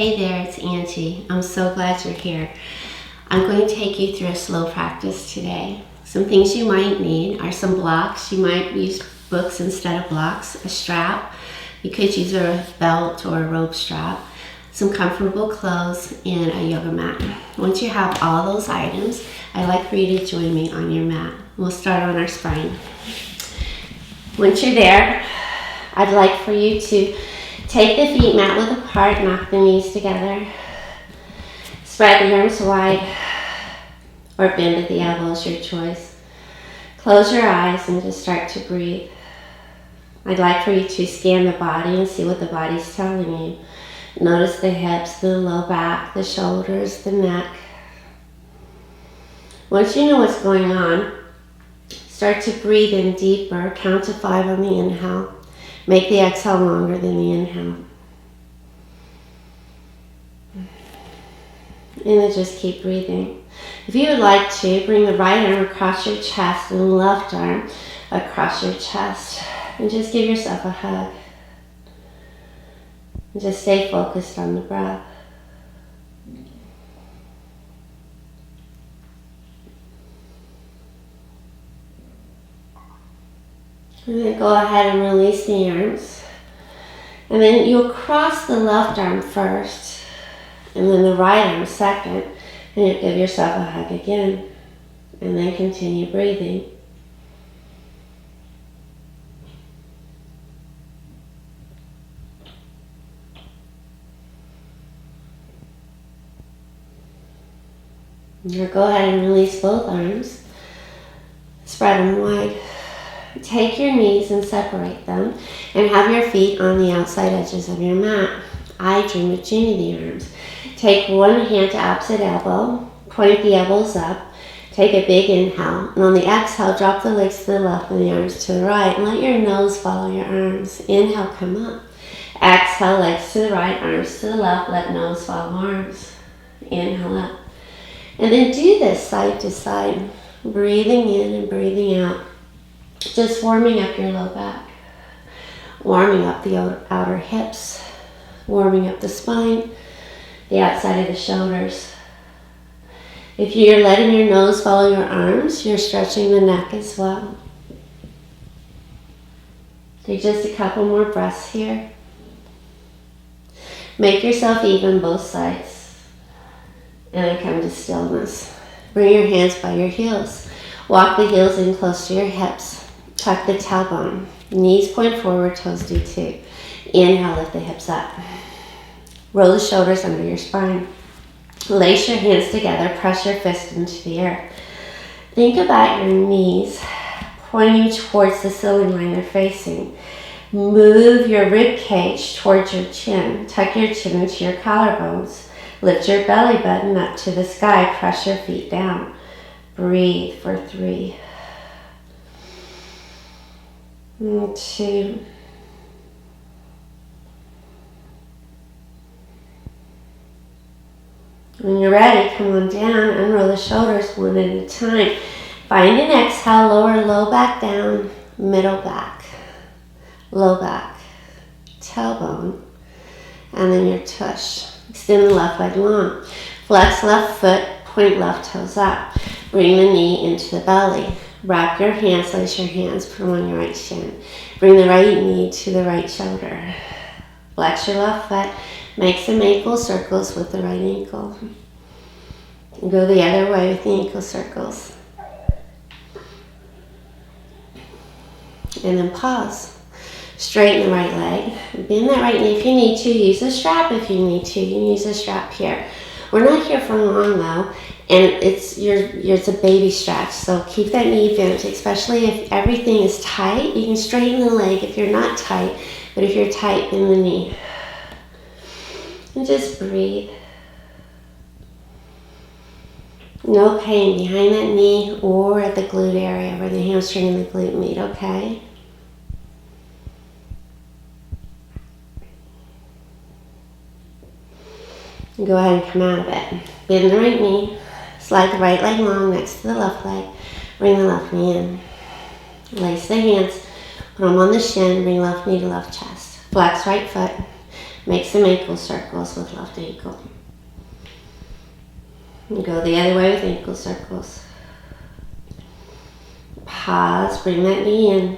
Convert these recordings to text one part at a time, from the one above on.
Hey there, it's Angie. I'm so glad you're here. I'm going to take you through a slow practice today. Some things you might need are some blocks. You might use books instead of blocks, a strap. You could use a belt or a rope strap, some comfortable clothes, and a yoga mat. Once you have all those items, I'd like for you to join me on your mat. We'll start on our spine. Once you're there, I'd like for you to take the feet mat width apart, knock the knees together. Spread the arms wide or bend at the elbows, your choice. Close your eyes and just start to breathe. I'd like for you to scan the body and see what the body's telling you. Notice the hips, the low back, the shoulders, the neck. Once you know what's going on, start to breathe in deeper. Count to 5 on the inhale. Make the exhale longer than the inhale. And then just keep breathing. If you would like to, bring the right arm across your chest and the left arm across your chest. And just give yourself a hug. And just stay focused on the breath. And then go ahead and release the arms. And then you'll cross the left arm first, and then the right arm second, and you give yourself a hug again. And then continue breathing. Now go ahead and release both arms. Spread them wide. Take your knees and separate them and have your feet on the outside edges of your mat. I dream of Ginny the arms. Take one hand to opposite elbow, point the elbows up, take a big inhale, and on the exhale, drop the legs to the left and the arms to the right, and let your nose follow your arms. Inhale, come up. Exhale, legs to the right, arms to the left, let nose follow arms. Inhale up. And then do this side to side, breathing in and breathing out. Just warming up your low back, warming up the outer hips, warming up the spine, the outside of the shoulders. If you're letting your nose follow your arms, you're stretching the neck as well. Take just a couple more breaths here. Make yourself even both sides. And then come to stillness. Bring your hands by your heels. Walk the heels in close to your hips. Tuck the tailbone. Knees point forward, toes do too. Inhale, lift the hips up. Roll the shoulders under your spine. Lace your hands together, press your fist into the earth. Think about your knees pointing towards the ceiling line they're facing. Move your rib cage towards your chin. Tuck your chin into your collarbones. Lift your belly button up to the sky. Press your feet down. Breathe for 3, 2, when you're ready, come on down, unroll the shoulders one at a time. Find an exhale, lower low back down, middle back, low back, tailbone, and then your tush. Extend the left leg long. Flex left foot, point left toes up. Bring the knee into the belly. Wrap your hands, lace your hands, put them on your right shin. Bring the right knee to the right shoulder. Flex your left foot. Make some ankle circles with the right ankle. And go the other way with the ankle circles. And then pause. Straighten the right leg. Bend that right knee if you need to. Use a strap if you need to. You can use a strap here. We're not here for long though. And it's a baby stretch, so keep that knee bent, especially if everything is tight. You can straighten the leg if you're not tight, but if you're tight, bend the knee. And just breathe. No pain behind that knee or at the glute area where the hamstring and the glute meet, okay? And go ahead and come out of it. Bend the right knee. Slide the right leg long next to the left leg. Bring the left knee in. Lace the hands. Put them on the shin. Bring left knee to left chest. Flex right foot. Make some ankle circles with left ankle. And go the other way with ankle circles. Pause, bring that knee in.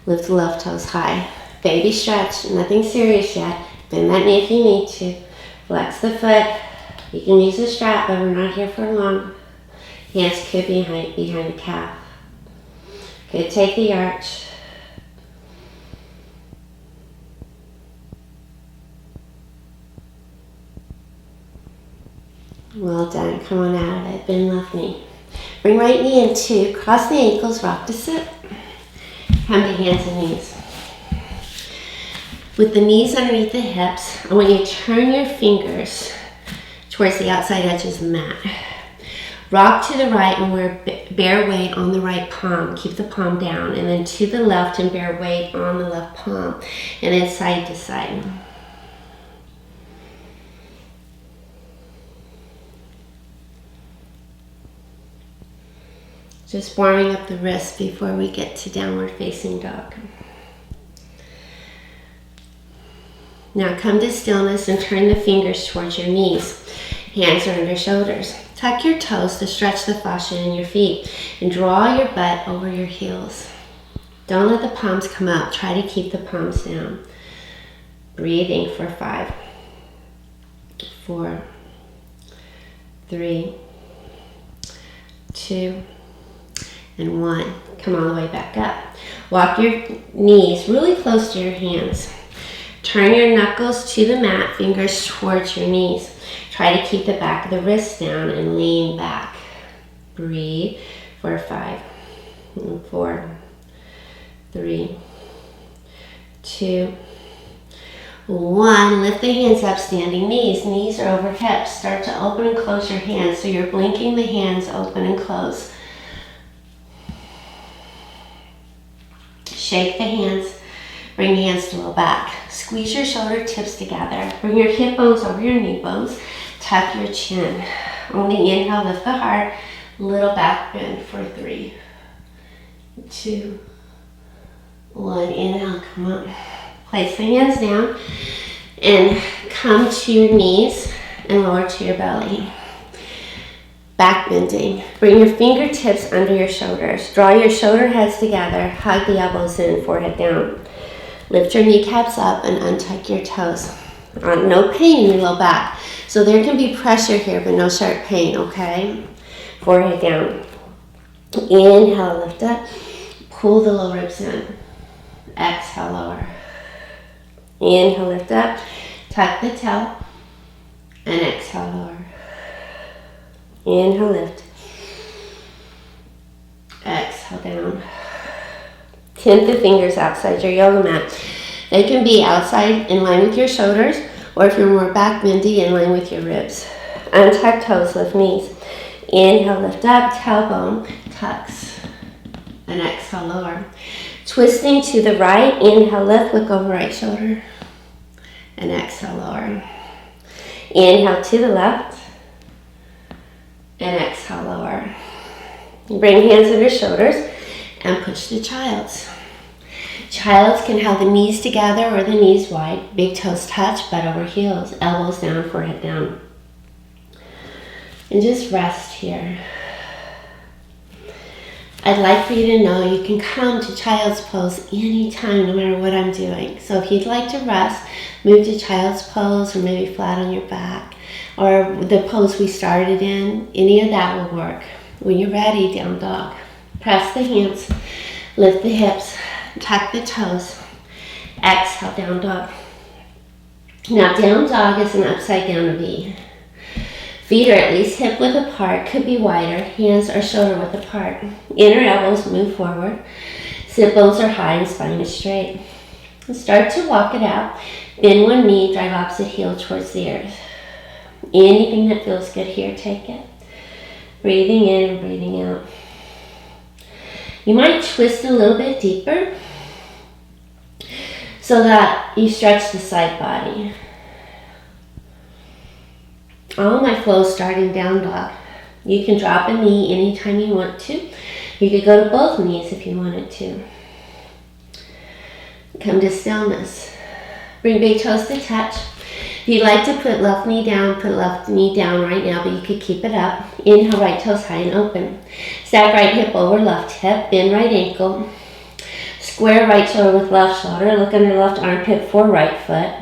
Lift the left toes high. Baby stretch, nothing serious yet. Bend that knee if you need to. Flex the foot. You can use a strap, but we're not here for long. Hands could be behind the calf. Good, take the arch. Well done, come on out of it, bend left knee. Bring right knee in two, cross the ankles, rock to sit. Come to hands and knees. With the knees underneath the hips, I want you to turn your fingers towards the outside edges of the mat. Rock to the right and wear bear weight on the right palm. Keep the palm down. And then to the left and bear weight on the left palm. And then side to side. Just warming up the wrists before we get to downward facing dog. Now come to stillness and turn the fingers towards your knees. Hands are under shoulders. Tuck your toes to stretch the fascia in your feet and draw your butt over your heels. Don't let the palms come up. Try to keep the palms down. Breathing for 5, 4, 3, 2, and 1. Come all the way back up. Walk your knees really close to your hands. Turn your knuckles to the mat, fingers towards your knees. Try to keep the back of the wrists down and lean back. Breathe for 5, 4, 3, 2, 1. Lift the hands up, standing knees. Knees are over hips. Start to open and close your hands. So you're blinking the hands open and close. Shake the hands. Bring the hands to low back. Squeeze your shoulder tips together. Bring your hip bones over your knee bones. Tuck your chin. On the inhale, lift the heart. Little back bend for 3, 2, 1. Inhale, come up. Place the hands down and come to your knees and lower to your belly. Back bending. Bring your fingertips under your shoulders. Draw your shoulder heads together. Hug the elbows in, forehead down. Lift your kneecaps up and untuck your toes. No pain in your low back. So there can be pressure here, but no sharp pain, okay? Forehead down. Inhale, lift up. Pull the low ribs in. Exhale, lower. Inhale, lift up. Tuck the tail. And exhale, lower. Inhale, lift. Exhale, down. Tip the fingers outside your yoga mat. They can be outside in line with your shoulders, or if you're more back bendy, in line with your ribs. Untuck toes, lift knees. Inhale, lift up, tailbone, tucks. And exhale, lower. Twisting to the right, inhale, lift, look over right shoulder. And exhale, lower. Inhale to the left. And exhale, lower. Bring hands under shoulders and push to child's. Child's can have the knees together or the knees wide. Big toes touch, butt over heels. Elbows down, forehead down. And just rest here. I'd like for you to know you can come to child's pose anytime, no matter what I'm doing. So if you'd like to rest, move to child's pose or maybe flat on your back. Or the pose we started in, any of that will work. When you're ready, down dog. Press the hands, lift the hips, tuck the toes. Exhale, down dog. Now down dog is an upside down V. Feet are at least hip width apart, could be wider. Hands are shoulder width apart. Inner elbows move forward. Sit bones are high and spine is straight. Start to walk it out. Bend one knee, drive opposite heel towards the earth. Anything that feels good here, take it. Breathing in and breathing out. You might twist a little bit deeper so that you stretch the side body. All my flows starting down dog. You can drop a knee anytime you want to. You could go to both knees if you wanted to. Come to stillness. Bring big toes to touch. If you'd like to put left knee down, put left knee down right now, but you could keep it up. Inhale, right toes high and open. Stack right hip over left hip, bend right ankle. Square right shoulder with left shoulder. Look under left armpit for right foot.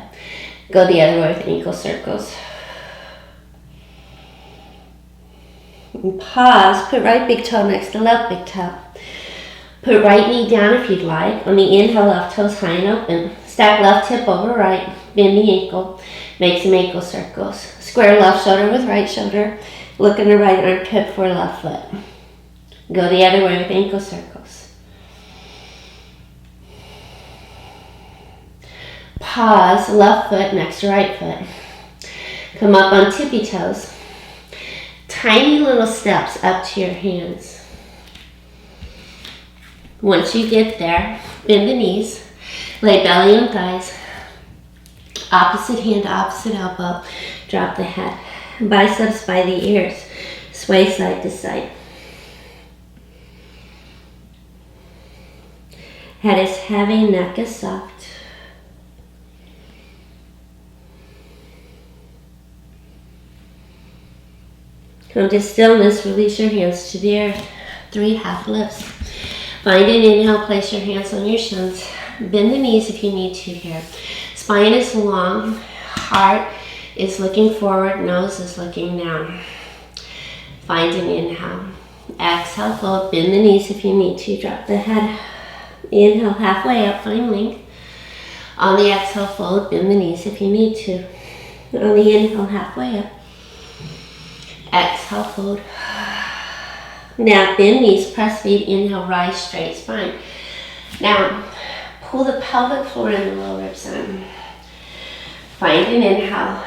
Go the other way with ankle circles. And pause, put right big toe next to left big toe. Put right knee down if you'd like. On the inhale, left toes high and open. Stack left hip over right, bend the ankle. Make some ankle circles. Square left shoulder with right shoulder. Look under right armpit for left foot. Go the other way with ankle circles. Pause, left foot next to right foot. Come up on tippy toes. Tiny little steps up to your hands. Once you get there, bend the knees, lay belly and thighs, opposite hand to opposite elbow, drop the head, biceps by the ears, sway side to side. Head is heavy, neck is soft. Come to stillness, release your hands to the earth. 3 half lifts. Find an inhale, place your hands on your shins. Bend the knees if you need to here. Spine is long, heart is looking forward, nose is looking down. Find an inhale. Exhale, fold, bend the knees if you need to. Drop the head. Inhale, halfway up, find length. On the exhale, fold, bend the knees if you need to. On the inhale, halfway up. Exhale, fold. Now bend knees, press feet, inhale, rise, straight spine. Now pull the pelvic floor in the low ribs in. Find an inhale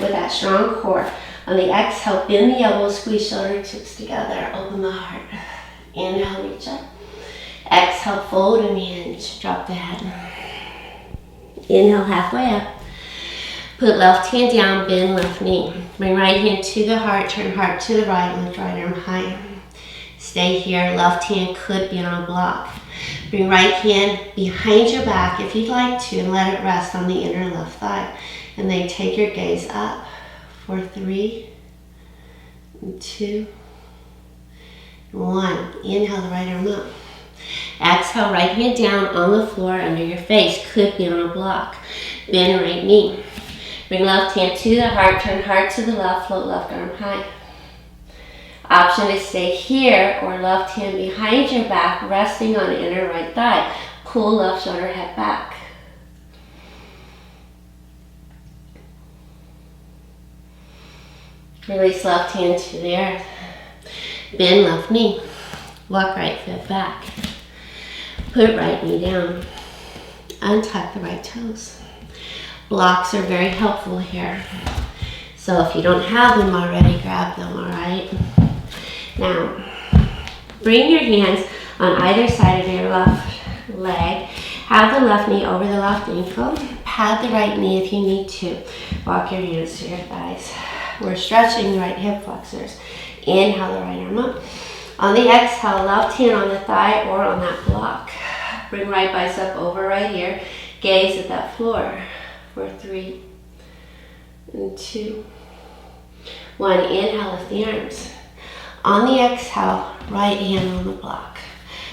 with that strong core. On the exhale, bend the elbows, squeeze shoulder tips together, open the heart. Inhale, reach up. Exhale, fold and hinge, drop the head. Inhale, halfway up. Put left hand down, bend left knee. Bring right hand to the heart, turn heart to the right, lift right arm high. Stay here, left hand could be on a block. Bring right hand behind your back if you'd like to and let it rest on the inner left thigh. And then take your gaze up for 3, 2, 1. Inhale the right arm up. Exhale, right hand down on the floor under your face, could be on a block. Bend right knee. Bring left hand to the heart, turn heart to the left, float left arm high. Option to stay here or left hand behind your back, resting on inner right thigh. Pull left shoulder, head back. Release left hand to the earth. Bend left knee. Walk right foot back. Put right knee down. Untuck the right toes. Blocks are very helpful here. So if you don't have them already, grab them, all right? Now, bring your hands on either side of your left leg. Have the left knee over the left ankle. Pad the right knee if you need to. Walk your hands to your thighs. We're stretching the right hip flexors. Inhale the right arm up. On the exhale, left hand on the thigh or on that block. Bring right bicep over right ear. Gaze at that floor for 3, 2, 1. Inhale, lift the arms. On the exhale, right hand on the block.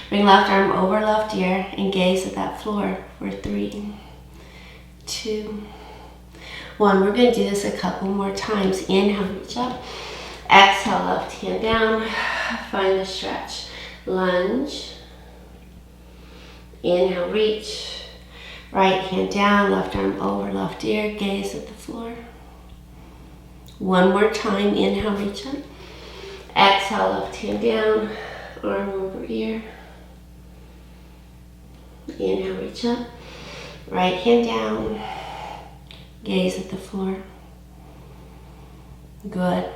Bring left arm over left ear and gaze at that floor for 3, 2, 1. We're going to do this a couple more times. Inhale, reach up. Exhale, left hand down. Find the stretch. Lunge. Inhale, reach. Right hand down, left arm over left ear. Gaze at the floor. One more time. Inhale, reach up. Exhale, left hand down, arm over ear. Inhale, reach up. Right hand down. Gaze at the floor. Good.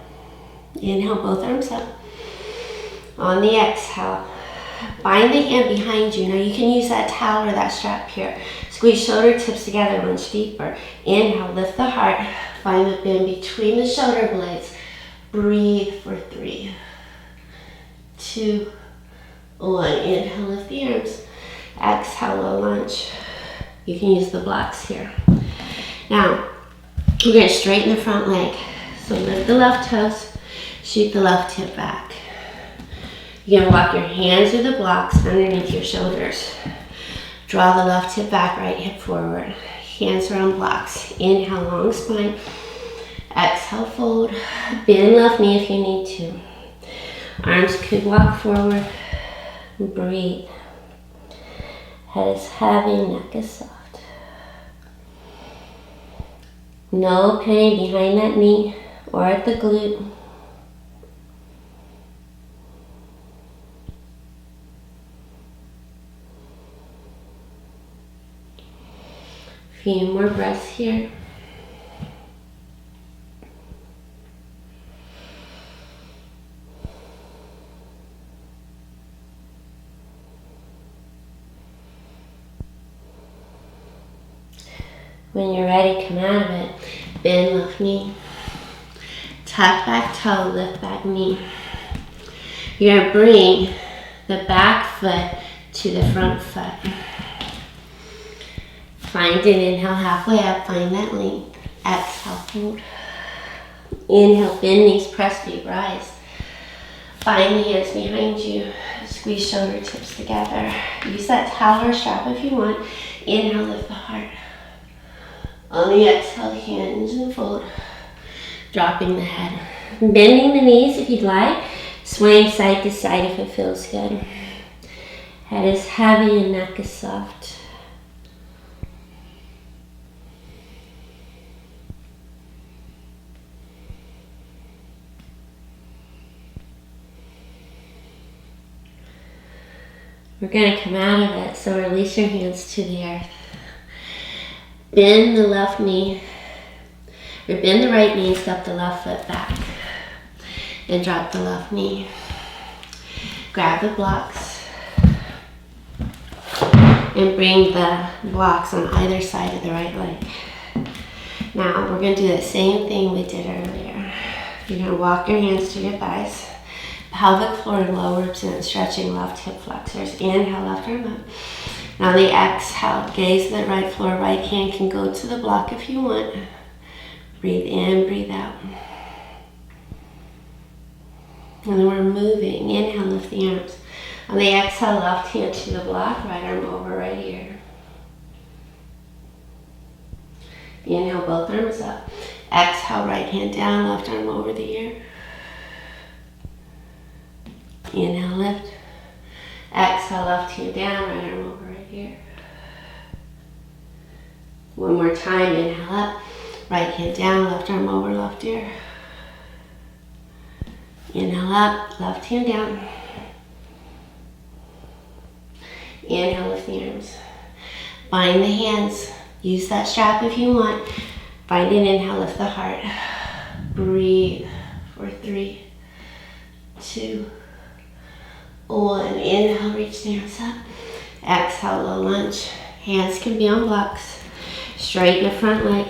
Inhale, both arms up. On the exhale, bind the hand behind you. Now you can use that towel or that strap here. Squeeze shoulder tips together, lunge deeper. Inhale, lift the heart. Find the bend between the shoulder blades. Breathe for 3, 2, 1. Inhale, lift the arms. Exhale, low lunge. You can use the blocks here. Now, we're going to straighten the front leg. So lift the left toes, shoot the left hip back. You're going to walk your hands through the blocks underneath your shoulders. Draw the left hip back, right hip forward. Hands around blocks. Inhale, long spine. Exhale, fold. Bend left knee if you need to. Arms could walk forward. Breathe. Head is heavy, neck is soft. No pain behind that knee or at the glute. Few more breaths here. When you're ready, come out of it. Bend left knee. Tuck back toe, lift back knee. You're going to bring the back foot to the front foot. Find an inhale halfway up, find that length. Exhale, fold. Inhale, bend knees, press feet, rise. Find the hands behind you. Squeeze shoulder tips together. Use that towel or strap if you want. Inhale, lift the heart. On the exhale, hinge and fold. Dropping the head. Bending the knees if you'd like. Swaying side to side if it feels good. Head is heavy and neck is soft. We're going to come out of it, so release your hands to the earth. Bend the left knee, or bend the right knee, step the left foot back, and drop the left knee. Grab the blocks, and bring the blocks on either side of the right leg. Now, we're going to do the same thing we did earlier. You're going to walk your hands to your thighs, pelvic floor and low ribs in, stretching left hip flexors. Inhale, left arm up. Now the exhale, gaze to the right floor, right hand can go to the block if you want. Breathe in, breathe out. And then we're moving. Inhale, lift the arms. On the exhale, left hand to the block, right arm over right ear. Inhale, both arms up. Exhale, right hand down, left arm over the ear. Inhale, lift. Exhale, left hand down, right arm over right ear. One more time, inhale up. Right hand down, left arm over left ear. Inhale up, left hand down. Inhale, lift the arms. Bind the hands. Use that strap if you want. Find an inhale, lift the heart. Breathe for 3, 2, 1. Inhale, reach the arms up. Exhale, low lunge. Hands can be on blocks. Straighten the front leg.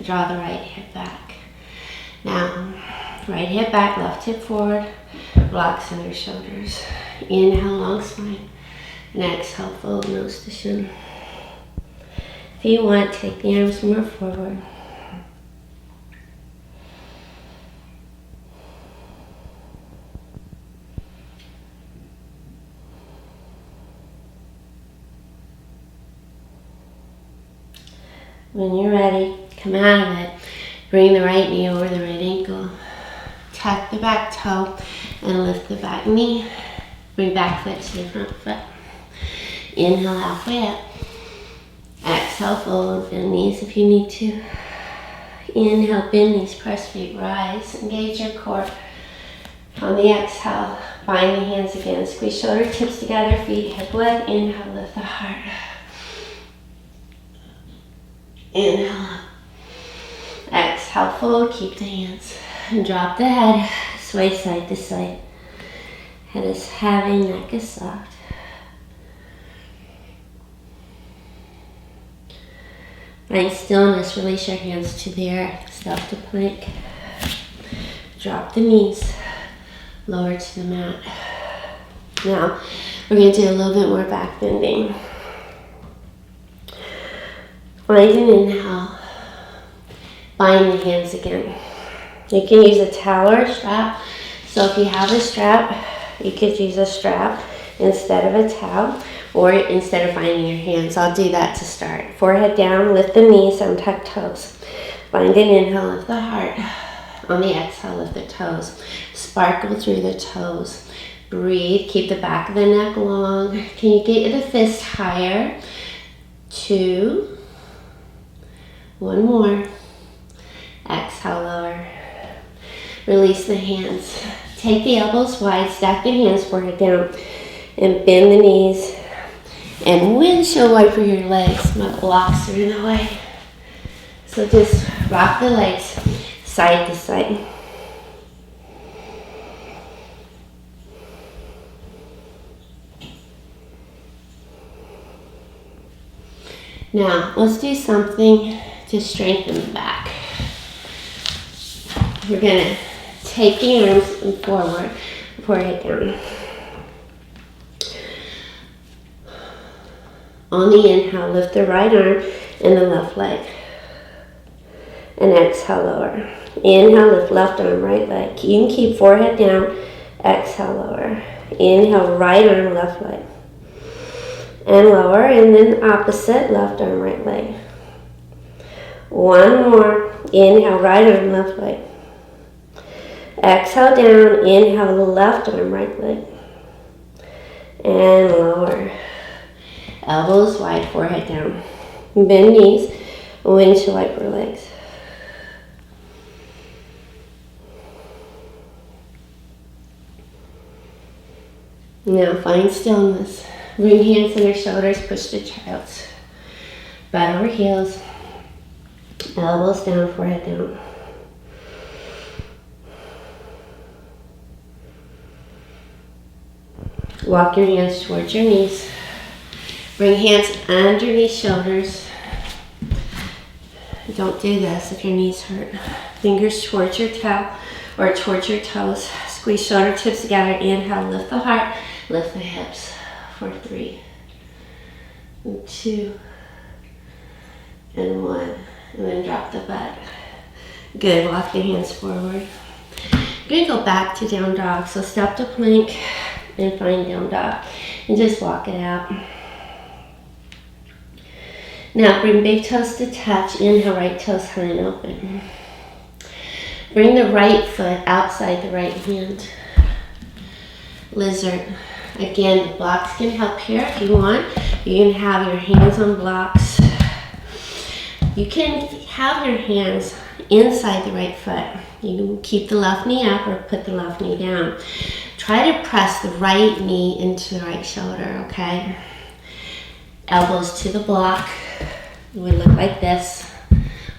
Draw the right hip back. Now, right hip back, left hip forward. Blocks under shoulders. Inhale, long spine. And exhale, fold nose to shin. If you want, take the arms more forward. When you're ready, come out of it. Bring the right knee over the right ankle. Tuck the back toe and lift the back knee. Bring back foot to the front foot. Inhale, halfway up. Exhale, fold, bend knees if you need to. Inhale, bend knees, press feet, rise. Engage your core. On the exhale, bind the hands again. Squeeze shoulder tips together, feet hip width. Inhale, lift the heart. Inhale up. Exhale, fold, keep the hands. And drop the head, sway side to side. Head is heavy, neck is soft. Find stillness, release your hands to the earth. Step to plank. Drop the knees, lower to the mat. Now, we're going to do a little bit more back bending. Find an inhale. Bind the hands again. You can use a towel or a strap. So if you have a strap, you could use a strap instead of a towel, or instead of binding your hands. I'll do that to start. Forehead down, lift the knees, untuck toes. Find an inhale, lift the heart. On the exhale, lift the toes. Sparkle through the toes. Breathe, keep the back of the neck long. Can you get the fist higher? 2. 1 more. Exhale, lower. Release the hands. Take the elbows wide, stack the hands, forehead down, and bend the knees. And windshield wiper your legs. My blocks are in the way. So just rock the legs side to side. Now, let's do something to strengthen the back. We're gonna take the arms forward, forehead down. On the inhale, lift the right arm and the left leg. And exhale, lower. Inhale, lift left arm, right leg. You can keep forehead down. Exhale, lower. Inhale, right arm, left leg. And lower, and then opposite, left arm, right leg. 1 more. Inhale, right arm, left leg. Exhale down, inhale, left arm, right leg. And lower. Elbows wide, forehead down. Bend knees, windshield wiper legs. Now find stillness. Bring hands under shoulders, push to child's. Butt over heels. Elbows down, forehead down. Walk your hands towards your knees. Bring hands underneath shoulders. Don't do this if your knees hurt. Fingers towards your toe or towards your toes. Squeeze shoulder tips together. Inhale, lift the heart, lift the hips for 3, 2, and 1. And then drop the butt. Good, walk the hands forward. You're gonna go back to down dog. So step to plank and find down dog. And just walk it out. Now bring big toes to touch. Inhale, right toes high and open. Bring the right foot outside the right hand. Lizard. Again, the blocks can help here if you want. You can have your hands on blocks. You can have your hands inside the right foot. You can keep the left knee up or put the left knee down. Try to press the right knee into the right shoulder, okay? Elbows to the block. It would look like this,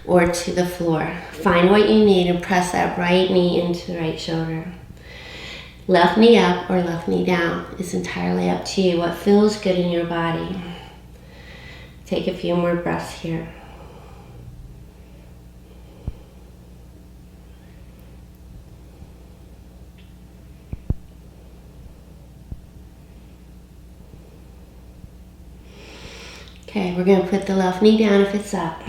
or to the floor. Find what you need and press that right knee into the right shoulder. Left knee up or left knee down is entirely up to you. What feels good in your body. Take a few more breaths here. Okay, we're gonna put the left knee down if it's up.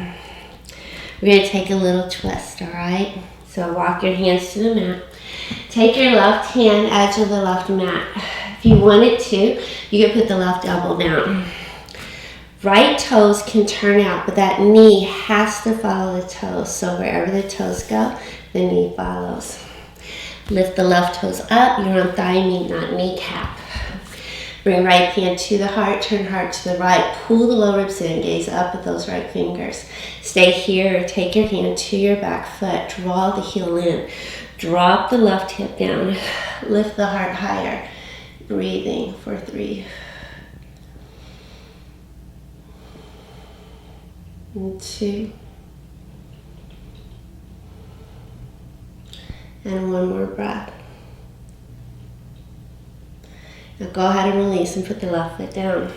We're gonna take a little twist, all right? So walk your hands to the mat. Take your left hand, edge of the left mat. If you wanted to, you could put the left elbow down. Right toes can turn out, but that knee has to follow the toes. So wherever the toes go, the knee follows. Lift the left toes up. You're on thigh meat, not kneecap. Bring right hand to the heart, turn heart to the right. Pull the low ribs in, gaze up with those right fingers. Stay here or take your hand to your back foot. Draw the heel in. Drop the left hip down. Lift the heart higher. Breathing for 3, 2, and 1 more breath. Now go ahead and release and put the left foot down.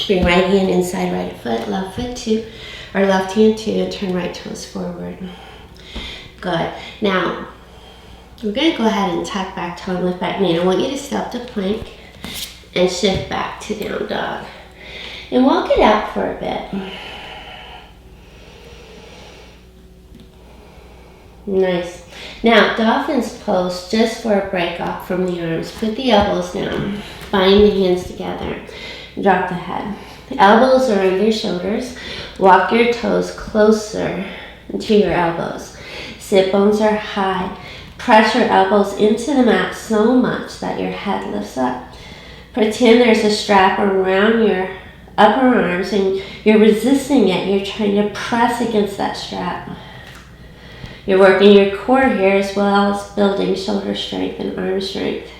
Bring right hand inside right foot, left foot 2, or left hand 2, and turn right toes forward. Good. Now, we're going to go ahead and tuck back toe and lift back knee. I want you to step to plank and shift back to down dog. And walk it out for a bit. Nice. Now, Dolphin's pose just for a break off from the arms. Put the elbows down. Bind the hands together. Drop the head. The elbows are under your shoulders. Walk your toes closer to your elbows. Sit bones are high. Press your elbows into the mat so much that your head lifts up. Pretend there's a strap around your upper arms and you're resisting it. You're trying to press against that strap. You're working your core here as well as building shoulder strength and arm strength.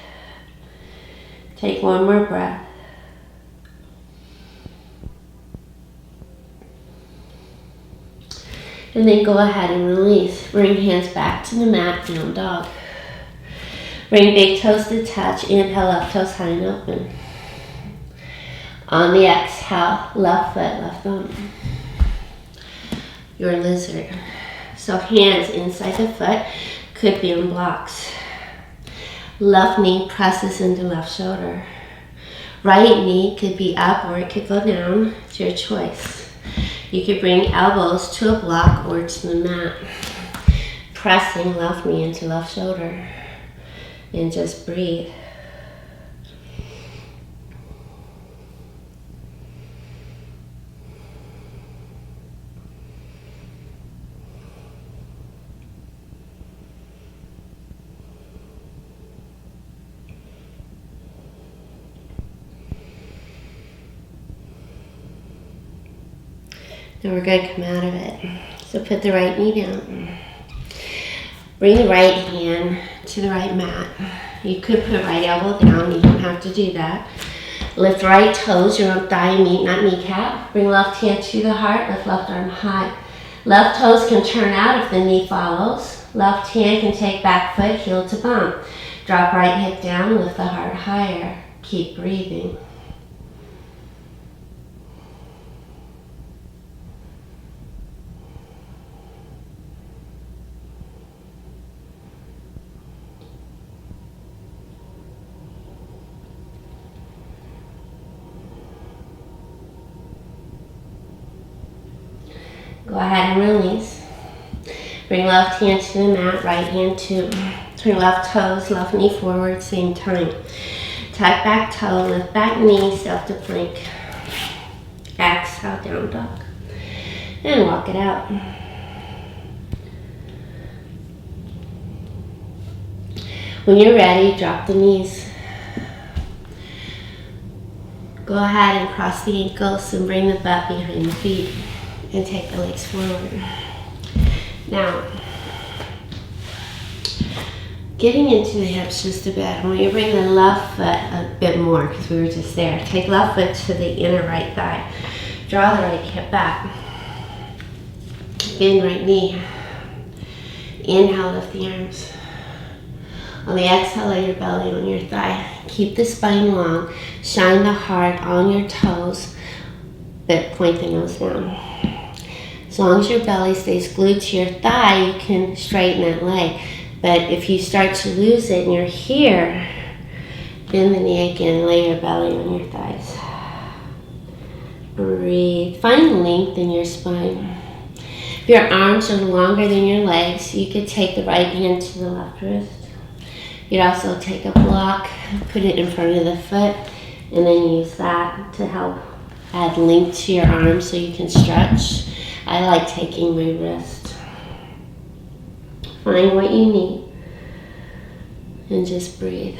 Take one more breath. And then go ahead and release. Bring hands back to the mat, down dog. Bring big toes to touch. Inhale, left toes high and open. On the exhale, left foot, left thumb. Your lizard. So hands inside the foot, could be on blocks. Left knee presses into left shoulder. Right knee could be up or it could go down. It's your choice. You could bring elbows to a block or to the mat. Pressing left knee into left shoulder. And just breathe. Now we're going to come out of it. So put the right knee down. Bring the right hand to the right mat. You could put right elbow down. You don't have to do that. Lift right toes, your own thigh, meet, not kneecap. Bring left hand to the heart. Lift left arm high. Left toes can turn out if the knee follows. Left hand can take back foot, heel to bump. Drop right hip down, lift the heart higher. Keep breathing. Go ahead and release. Bring left hand to the mat, right hand to turn left toes, left knee forward, same time. Tuck back toe, lift back knee, step to plank. Exhale, down dog. And walk it out. When you're ready, drop the knees. Go ahead and cross the ankles and bring the butt behind the feet. And take the legs forward. Now, getting into the hips just a bit. I want you to bring the left foot a bit more because we were just there. Take left foot to the inner right thigh. Draw the right hip back. Bend right knee. Inhale, lift the arms. On the exhale, lay your belly on your thigh. Keep the spine long. Shine the heart on your toes, but point the nose down. As long as your belly stays glued to your thigh, you can straighten that leg. But if you start to lose it and you're here, bend the knee again, lay your belly on your thighs. Breathe. Find length in your spine. If your arms are longer than your legs, you could take the right hand to the left wrist. You'd also take a block, put it in front of the foot, and then use that to help add length to your arms so you can stretch. I like taking my wrist. Find what you need and just breathe.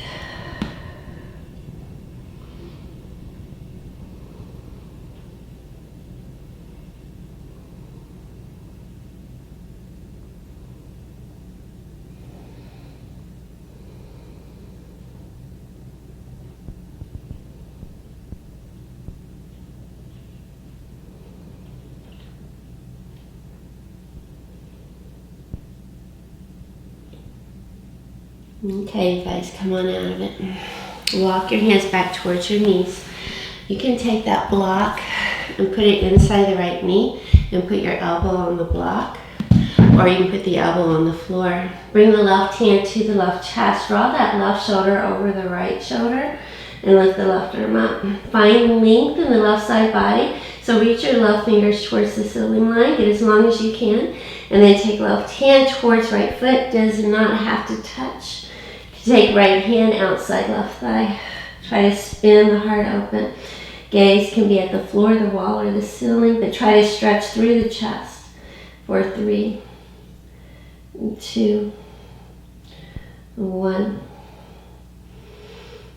Okay, you guys, come on out of it. Walk your hands back towards your knees. You can take that block and put it inside the right knee and put your elbow on the block, or you can put the elbow on the floor. Bring the left hand to the left chest. Draw that left shoulder over the right shoulder and lift the left arm up. Find length in the left side body So reach your left fingers towards the ceiling line, get as long as you can, and then take left hand towards right foot, does not have to touch. Take right hand outside left thigh, try to spin the heart open. Gaze can be at the floor, the wall, or the ceiling, but try to stretch through the chest for 3, 2, 1.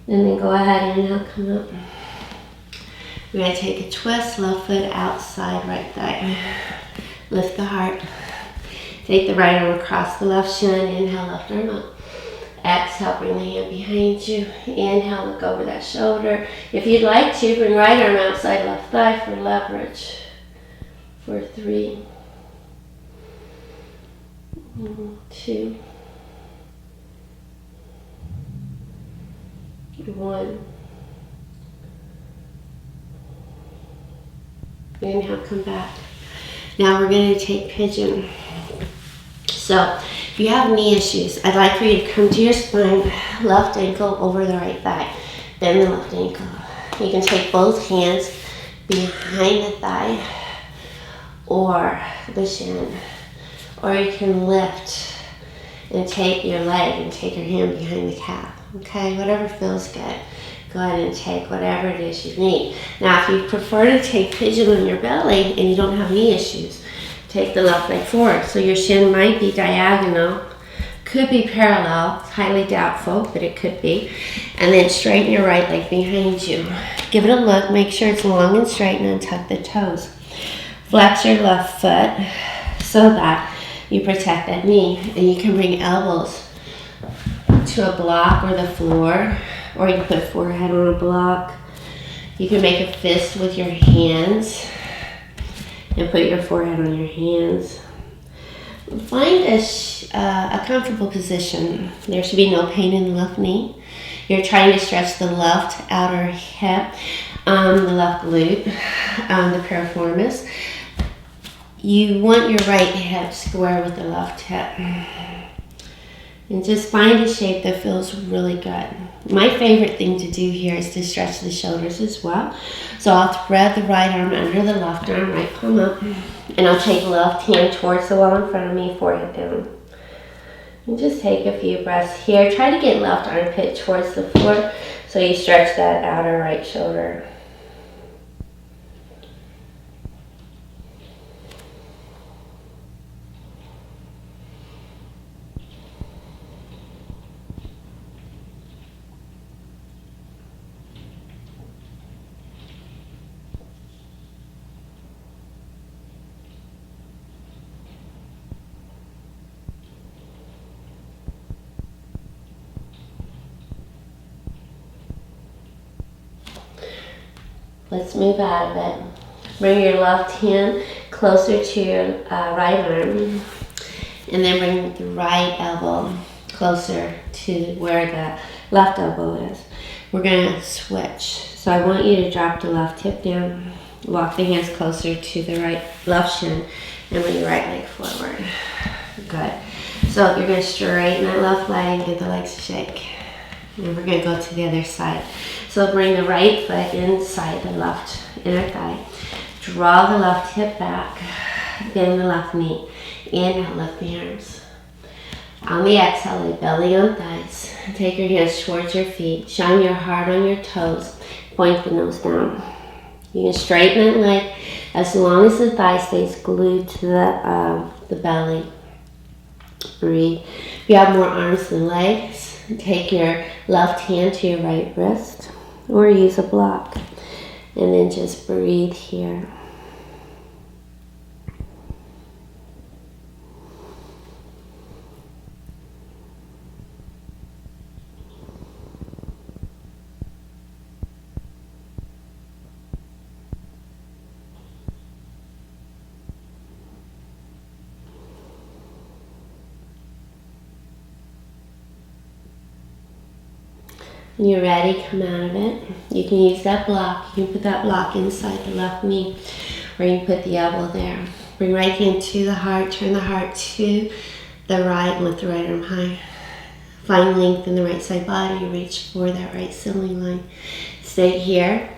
And then go ahead, inhale, come up. We're going to take a twist, left foot outside right thigh. Lift the heart. Take the right arm across the left shin, inhale, left arm up. Exhale, bring the hand behind you. Inhale, look over that shoulder. If you'd like to, bring right arm outside left thigh for leverage. For 3, 2, 1. Inhale, come back. Now we're going to take pigeon. So if you have knee issues, I'd like for you to come to your spine, left ankle over the right thigh, bend the left ankle. You can take both hands behind the thigh or the shin, or you can lift and take your leg and take your hand behind the calf. Okay, whatever feels good. Go ahead and take whatever it is you need. Now, if you prefer to take pigeon on your belly and you don't have knee issues, take the left leg forward. So your shin might be diagonal, could be parallel, it's highly doubtful, but it could be. And then straighten your right leg behind you. Give it a look, make sure it's long and straight, and untuck the toes. Flex your left foot so that you protect that knee. And you can bring elbows to a block or the floor, or you can put forehead on a block. You can make a fist with your hands and put your forehead on your hands. Find a comfortable position. There should be no pain in the left knee. You're trying to stretch the left outer hip, the left glute, the piriformis. You want your right hip square with the left hip. And just find a shape that feels really good. My favorite thing to do here is to stretch the shoulders as well. So I'll thread the right arm under the left arm, right palm up, and I'll take left hand towards the wall in front of me, forehead down. And just take a few breaths here. Try to get left armpit towards the floor so you stretch that outer right shoulder. Let's move out of it. Bring your left hand closer to your right arm, and then bring the right elbow closer to where the left elbow is. We're gonna switch. So I want you to drop the left hip down, walk the hands closer to the left shin, and bring your right leg forward. Good. So you're gonna straighten that left leg and give the legs a shake. And we're gonna go to the other side. So bring the right foot inside the left inner thigh. Draw the left hip back. Bend the left knee. Inhale, lift the arms. On the exhale, lay belly on thighs. Take your hands towards your feet. Shine your heart on your toes. Point the nose down. You can straighten that leg as long as the thigh stays glued to the belly. Breathe. If you have more arms than legs, take your left hand to your right wrist, or use a block, and then just breathe here. When you're ready, come out of it. You can use that block. You can put that block inside the left knee, or you can put the elbow there. Bring right hand to the heart. Turn the heart to the right and lift the right arm high. Find length in the right side body. Reach for that right ceiling line. Stay here,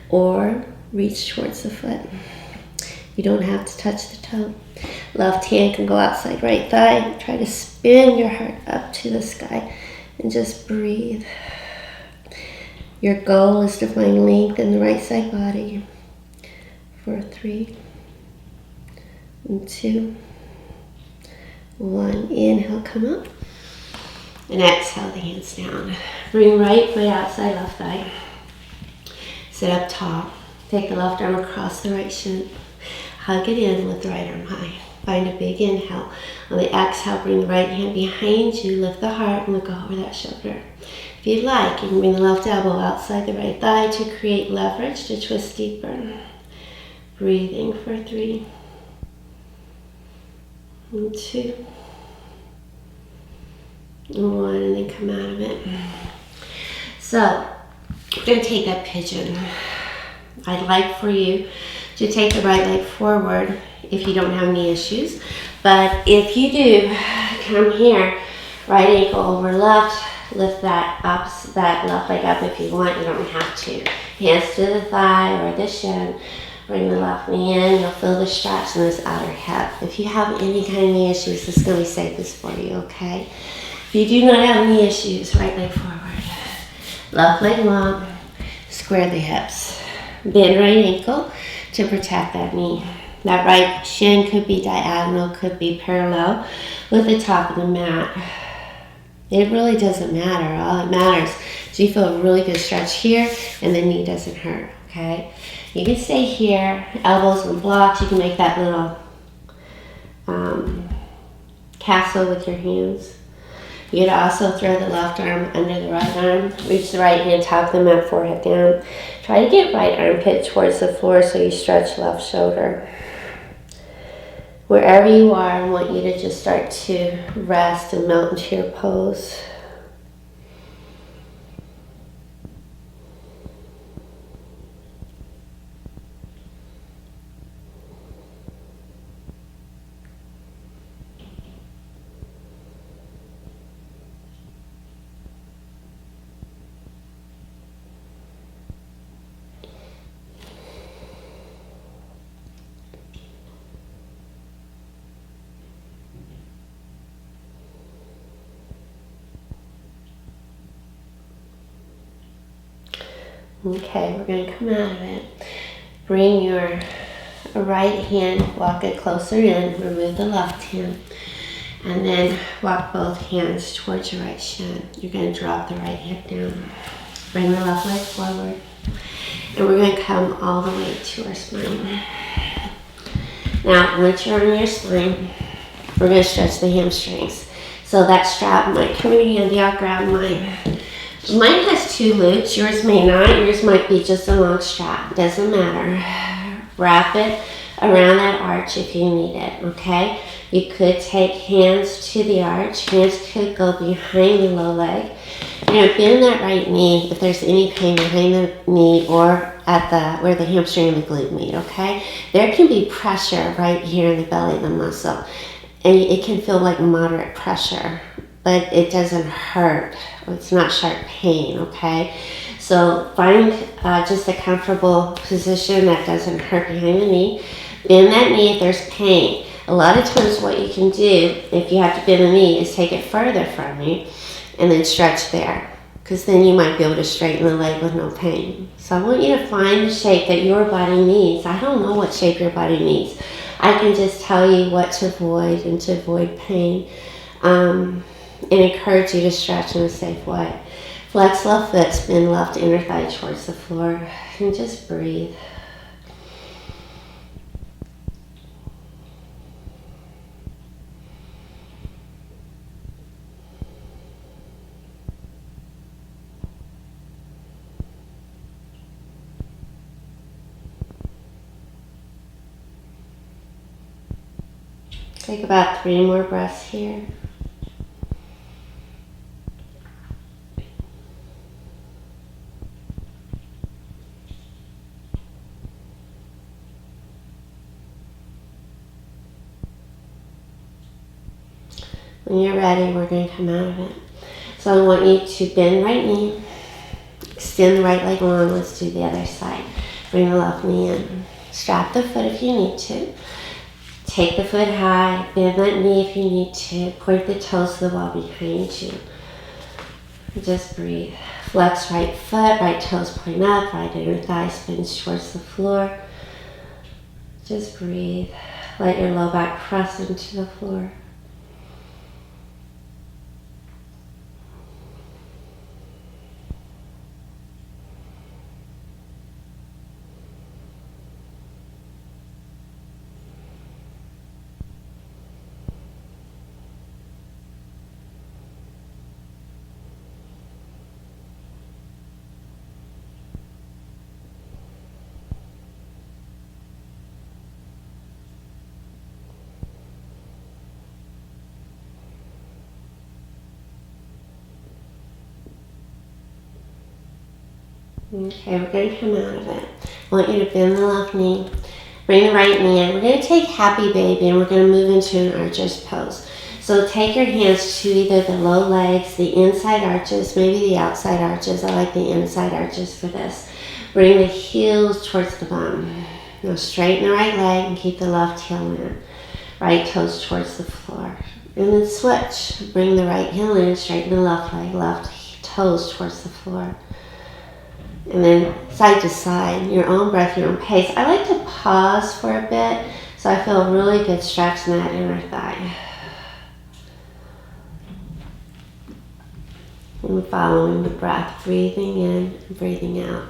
or reach towards the foot. You don't have to touch the toe. Left hand can go outside right thigh. Try to spin your heart up to the sky and just breathe. Your goal is to find length in the right side body. For 3, and 2, 1. Inhale, come up. And exhale the hands down. Bring right foot outside left thigh. Sit up tall. Take the left arm across the right shin. Hug it in with the right arm high. Find a big inhale. On the exhale, bring the right hand behind you. Lift the heart and look over that shoulder. If you'd like, you can bring the left elbow outside the right thigh to create leverage to twist deeper. Breathing for 3, and 2, and 1, and then come out of it. So, we're going to take that pigeon. I'd like for you to take the right leg forward if you don't have any issues. But if you do, come here, right ankle over left, lift that left leg up if you want. You don't have to. Hands to the thigh or the shin. Bring the left knee in. You'll feel the stretch in this outer hip. If you have any kind of issues, this is going to be safest for you, okay? If you do not have any issues, right leg forward. Left leg long. Square the hips. Bend right ankle to protect that knee. That right shin could be diagonal, could be parallel with the top of the mat. It really doesn't matter. All that matters is you feel a really good stretch here and the knee doesn't hurt, okay? You can stay here, elbows and blocks. You can make that little castle with your hands. You could also throw the left arm under the right arm. Reach the right hand, top of the mat, forehead down. Try to get right armpit towards the floor so you stretch left shoulder. Wherever you are, I want you to just start to rest and melt into your pose. Okay, we're going to come out of it. Bring your right hand, walk it closer in, remove the left hand, and then walk both hands towards your right shin. You're going to drop the right hip down. Bring the left leg forward, and we're going to come all the way to our spine. Now, once you're on your spine, we're going to stretch the hamstrings. So that strap might come in handy. I'll grab mine. Mine has 2 loops, yours may not. Yours might be just a long strap, doesn't matter. Wrap it around that arch if you need it, okay? You could take hands to the arch, hands could go behind the low leg. You're gonna bend that right knee if there's any pain behind the knee or at where the hamstring and the glute meet, okay? There can be pressure right here in the belly of the muscle, and it can feel like moderate pressure, but it doesn't hurt. It's not sharp pain, okay? So find just a comfortable position that doesn't hurt behind the knee. Bend that knee if there's pain. A lot of times what you can do if you have to bend the knee is take it further from you and then stretch there, because then you might be able to straighten the leg with no pain. So I want you to find the shape that your body needs. I don't know what shape your body needs. I can just tell you what to avoid and to avoid pain. And encourage you to stretch in a safe way. Flex left foot, spin left inner thigh towards the floor, and just breathe. Take about 3 more breaths here. When you're ready, we're going to come out of it. So I want you to bend right knee, extend the right leg long. Let's do the other side. Bring the left knee in. Strap the foot if you need to. Take the foot high. Bend that knee if you need to. Point the toes to the wall behind you. Just breathe. Flex right foot, right toes point up, right inner thigh spins towards the floor. Just breathe. Let your low back press into the floor. Okay, we're going to come out of it. I want you to bend the left knee, bring the right knee in. We're going to take happy baby and we're going to move into an arches pose. So take your hands to either the low legs, the inside arches, maybe the outside arches. I like the inside arches for this. Bring the heels towards the bum. Now straighten the right leg and keep the left heel in. Right toes towards the floor. And then switch. Bring the right heel in, straighten the left leg, left toes towards the floor. And then side to side, your own breath, your own pace. I like to pause for a bit so I feel a really good stretch in that inner thigh. And following the breath, breathing in and breathing out.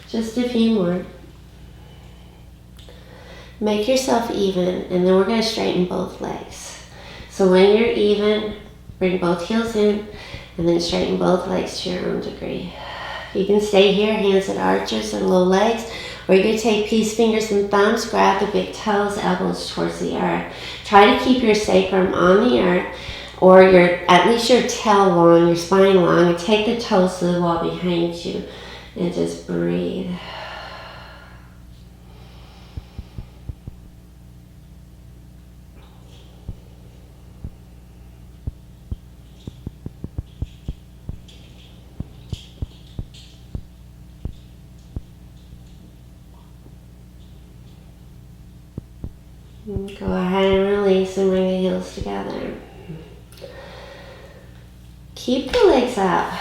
Just a few more. Make yourself even, and then we're going to straighten both legs. So when you're even, bring both heels in, and then straighten both legs to your own degree. You can stay here, hands at arches or low legs, or you can take peace fingers and thumbs, grab the big toes, elbows towards the earth. Try to keep your sacrum on the earth, or at least your tail long, your spine long, and take the toes to the wall behind you, and just breathe. Go ahead and release and bring the heels together. Keep the legs up.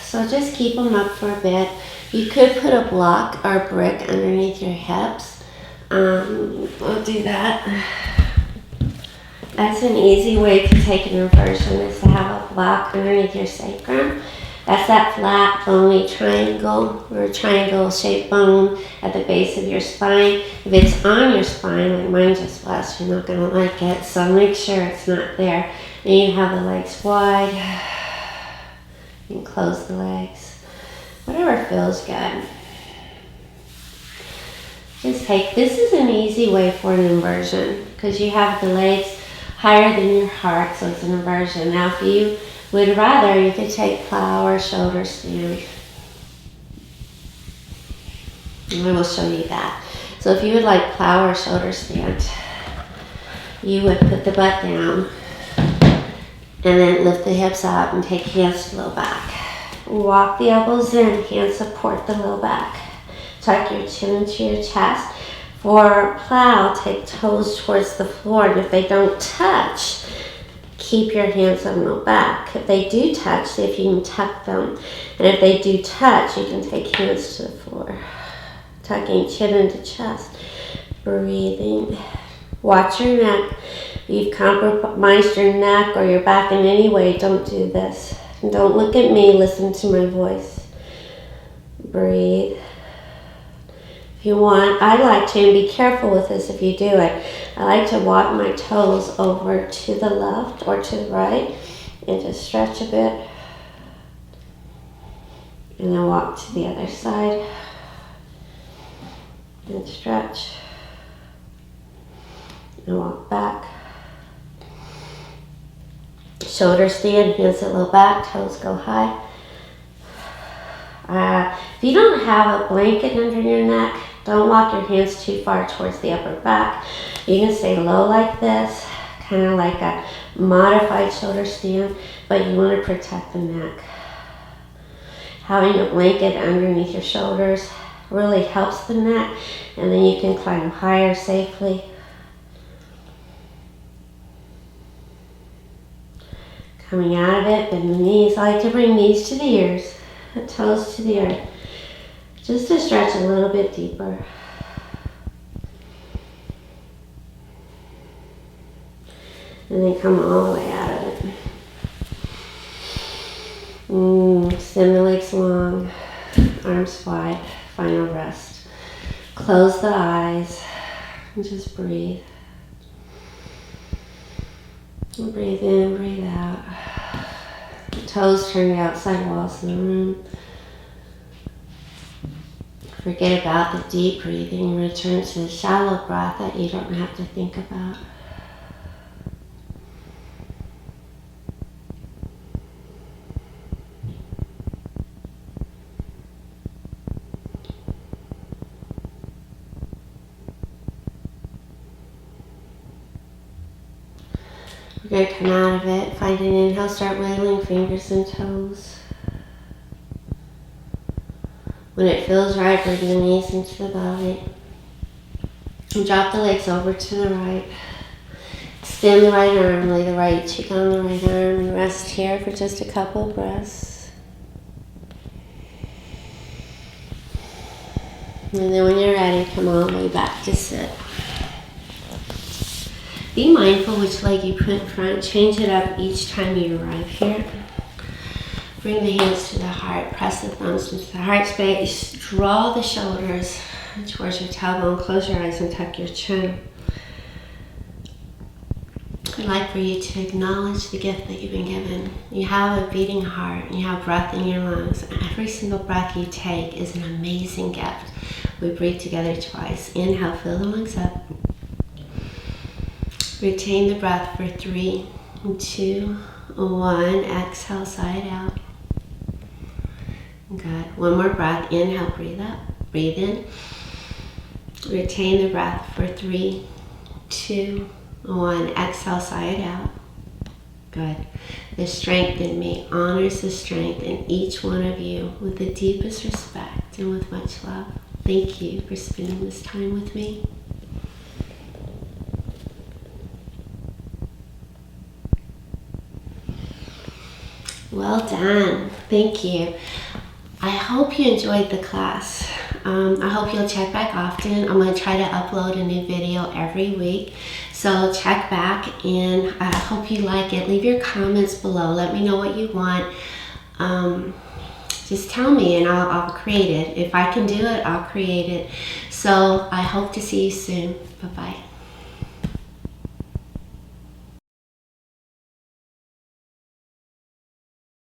So just keep them up for a bit. You could put a block or a brick underneath your hips. I'll do that. That's an easy way to take an inversion, is to have a block underneath your sacrum. That's that flat, bony triangle or triangle shaped bone at the base of your spine. If it's on your spine, like mine just was, you're not going to like it. So make sure it's not there. And you have the legs wide. You can close the legs. Whatever feels good. Just take, this is an easy way for an inversion because you have the legs higher than your heart, so it's an inversion. Now if you would rather, you could take plow or shoulder stand. And I will show you that. So if you would like plow or shoulder stand, you would put the butt down and then lift the hips up and take hands to the low back. Walk the elbows in, hands support the low back. Tuck your chin into your chest. For plow, take toes towards the floor, and if they don't touch, keep your hands on the back. If they do touch, see if you can tuck them. And if they do touch, you can take hands to the floor. Tucking chin into chest. Breathing. Watch your neck. If you've compromised your neck or your back in any way, don't do this. And don't look at me, listen to my voice. Breathe. If you want, I like to, and be careful with this if you do it, I like to walk my toes over to the left or to the right and just stretch a bit. And then walk to the other side and stretch. And walk back. Shoulder stand, hands at low back, toes go high. If you don't have a blanket under your neck, Don't walk your hands too far towards the upper back. You can stay low like this, kind of like a modified shoulder stand, but you want to protect the neck. Having a blanket underneath your shoulders really helps the neck, and then you can climb higher safely. Coming out of it, bend the knees. I like to bring knees to the ears, toes to the earth, just to stretch a little bit deeper. And then come all the way out of it. Send the legs long, arms wide, final rest. Close the eyes and just breathe. And breathe in, breathe out. The toes turn to outside walls of the room. Forget about the deep breathing. Return to the shallow breath that you don't have to think about. We're going to come out of it, find an inhale, start wiggling fingers and toes. When it feels right, bring the knees into the belly. And drop the legs over to the right. Extend the right arm, lay the right cheek on the right arm, and rest here for just a couple of breaths. And then when you're ready, come all the way back to sit. Be mindful which leg you put in front. Change it up each time you arrive here. Bring the hands to the heart. Press the thumbs into the heart space. Draw the shoulders towards your tailbone. Close your eyes and tuck your chin. I'd like for you to acknowledge the gift that you've been given. You have a beating heart and you have breath in your lungs. And every single breath you take is an amazing gift. We breathe together twice. Inhale, fill the lungs up. Retain the breath for 3, 2, 1. Exhale, sigh it out. Good. One more breath. Inhale, breathe up. Breathe in. Retain the breath for 3, 2, 1. Exhale, sigh it out. Good. The strength in me honors the strength in each one of you with the deepest respect and with much love. Thank you for spending this time with me. Well done. Thank you. I hope you enjoyed the class. I hope you'll check back often. I'm going to try to upload a new video every week. So check back, and I hope you like it. Leave your comments below. Let me know what you want. Just tell me and I'll create it. If I can do it, I'll create it. So I hope to see you soon. Bye-bye.